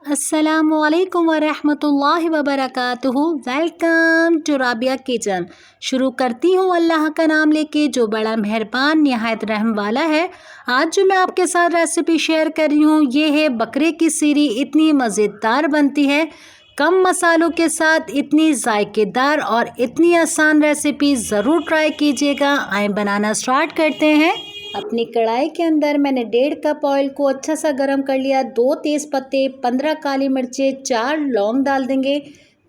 अस्सलामुअलैकुम वरहमतुल्लाहि वबरकातुहू। Welcome to Rabia kitchen. शुरू करती हूँ अल्लाह का नाम लेके जो बड़ा मेहरबान निहायत रहम वाला है। आज जो मैं आपके साथ रेसिपी शेयर कर रही हूँ ये है बकरे की सीरी। इतनी मज़ेदार बनती है, कम मसालों के साथ इतनी जायकेदार और इतनी आसान रेसिपी ज़रूर ट्राई कीजिएगा। आए बनाना स्टार्ट करते हैं। अपनी कढ़ाई के अंदर मैंने 1.5 कप ऑयल को अच्छा सा गर्म कर लिया। 2 तेज़ पत्ते, 15 काली मिर्चें, 4 लौंग डाल देंगे।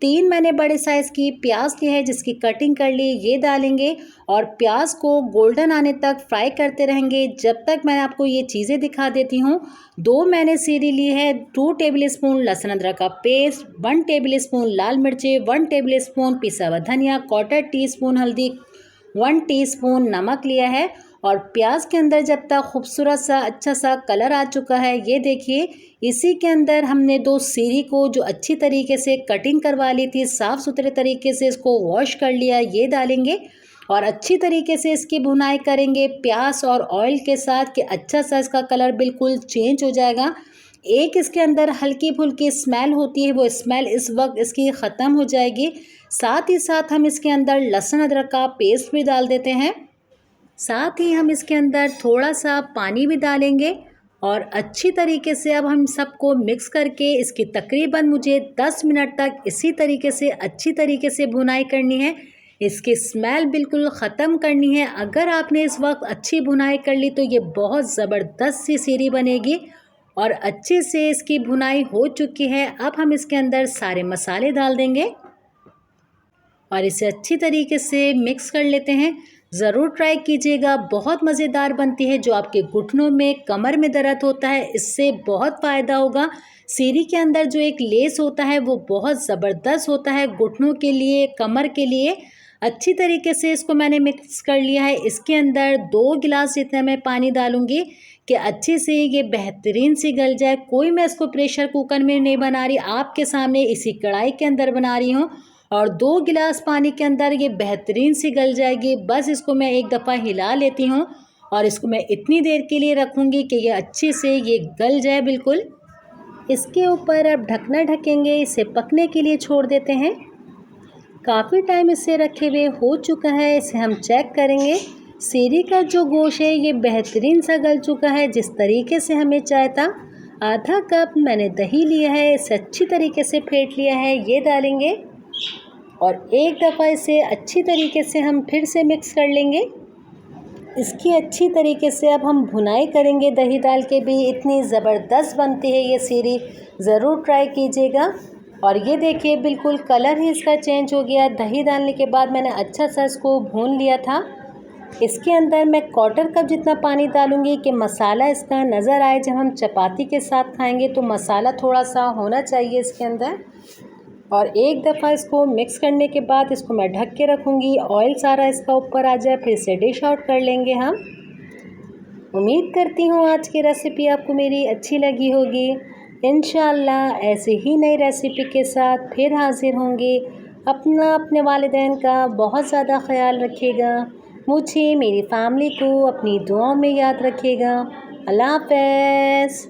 3 मैंने बड़े साइज़ की प्याज ली है जिसकी कटिंग कर ली, ये डालेंगे और प्याज को गोल्डन आने तक फ्राई करते रहेंगे जब तक मैं आपको ये चीज़ें दिखा देती हूँ। 2 मैंने सीरी ली है, 2 टेबल स्पून लहसुन अदरक का पेस्ट, 1 टेबल स्पून लाल मिर्चें, 1 टेबल स्पून पिसा हुआ धनिया, 1/4 टीस्पून हल्दी, 1 टीस्पून नमक लिया है। और प्याज के अंदर जब तक खूबसूरत सा अच्छा सा कलर आ चुका है, ये देखिए, इसी के अंदर हमने 2 सीरी को जो अच्छी तरीके से कटिंग करवा ली थी, साफ़ सुथरे तरीके से इसको वॉश कर लिया, ये डालेंगे और अच्छी तरीके से इसकी भुनाई करेंगे प्याज और ऑयल के साथ कि अच्छा सा इसका कलर बिल्कुल चेंज हो जाएगा। एक इसके अंदर हल्की फुल्की स्मेल होती है, वो स्मेल इस वक्त इसकी ख़त्म हो जाएगी। साथ ही साथ हम इसके अंदर लहसुन अदरक का पेस्ट भी डाल देते हैं। साथ ही हम इसके अंदर थोड़ा सा पानी भी डालेंगे और अच्छी तरीके से अब हम सबको मिक्स करके इसकी तकरीबन मुझे 10 मिनट तक इसी तरीके से अच्छी तरीके से भुनाई करनी है। इसकी स्मेल बिल्कुल ख़त्म करनी है। अगर आपने इस वक्त अच्छी भुनाई कर ली तो ये बहुत ज़बरदस्त सी सीरी बनेगी और अच्छे से इसकी भुनाई हो चुकी है। अब हम इसके अंदर सारे मसाले डाल देंगे और इसे अच्छी तरीके से मिक्स कर लेते हैं। ज़रूर ट्राई कीजिएगा, बहुत मज़ेदार बनती है। जो आपके घुटनों में, कमर में दर्द होता है, इससे बहुत फ़ायदा होगा। सीरी के अंदर जो एक लेस होता है वो बहुत ज़बरदस्त होता है घुटनों के लिए, कमर के लिए। अच्छी तरीके से इसको मैंने मिक्स कर लिया है। इसके अंदर 2 गिलास जितना मैं पानी डालूँगी कि अच्छे से ये बेहतरीन सी गल जाए। कोई मैं इसको प्रेशर कुकर में नहीं बना रही, आपके सामने इसी कढ़ाई के अंदर बना रही हूँ और 2 गिलास पानी के अंदर ये बेहतरीन सी गल जाएगी। बस इसको मैं एक दफ़ा हिला लेती हूँ और इसको मैं इतनी देर के लिए रखूँगी कि ये अच्छे से ये गल जाए बिल्कुल। इसके ऊपर अब ढकना ढकेंगे, इसे पकने के लिए छोड़ देते हैं। काफ़ी टाइम इसे रखे हुए हो चुका है, इसे हम चेक करेंगे। सीरी का जो गोश्त है ये बेहतरीन सा गल चुका है जिस तरीके से हमें चाहिए था। आधा कप मैंने दही लिया है, इसे अच्छी तरीके से फेंट लिया है, ये डालेंगे और एक दफ़ा इसे अच्छी तरीके से हम फिर से मिक्स कर लेंगे। इसकी अच्छी तरीके से अब हम भुनाई करेंगे दही डाल के भी। इतनी ज़बरदस्त बनती है ये सीरी, ज़रूर ट्राई कीजिएगा। और ये देखिए बिल्कुल कलर ही इसका चेंज हो गया। दही डालने के बाद मैंने अच्छा सा इसको भून लिया था। इसके अंदर मैं 1/4 कप जितना पानी डालूँगी कि मसाला इसका नज़र आए। जब हम चपाती के साथ खाएँगे तो मसाला थोड़ा सा होना चाहिए इसके अंदर। और एक दफ़ा इसको मिक्स करने के बाद इसको मैं ढक के रखूँगी, ऑयल सारा इसका ऊपर आ जाए, फिर से डिश आउट कर लेंगे हम। उम्मीद करती हूँ आज की रेसिपी आपको मेरी अच्छी लगी होगी। इंशाअल्लाह ऐसे ही नई रेसिपी के साथ फिर हाज़िर होंगे। अपना, अपने वालिदैन का बहुत ज़्यादा ख्याल रखिएगा। मुझे, मेरी फैमिली को अपनी दुआओं में याद रखिएगा। अल्लाह हाफ़िज़।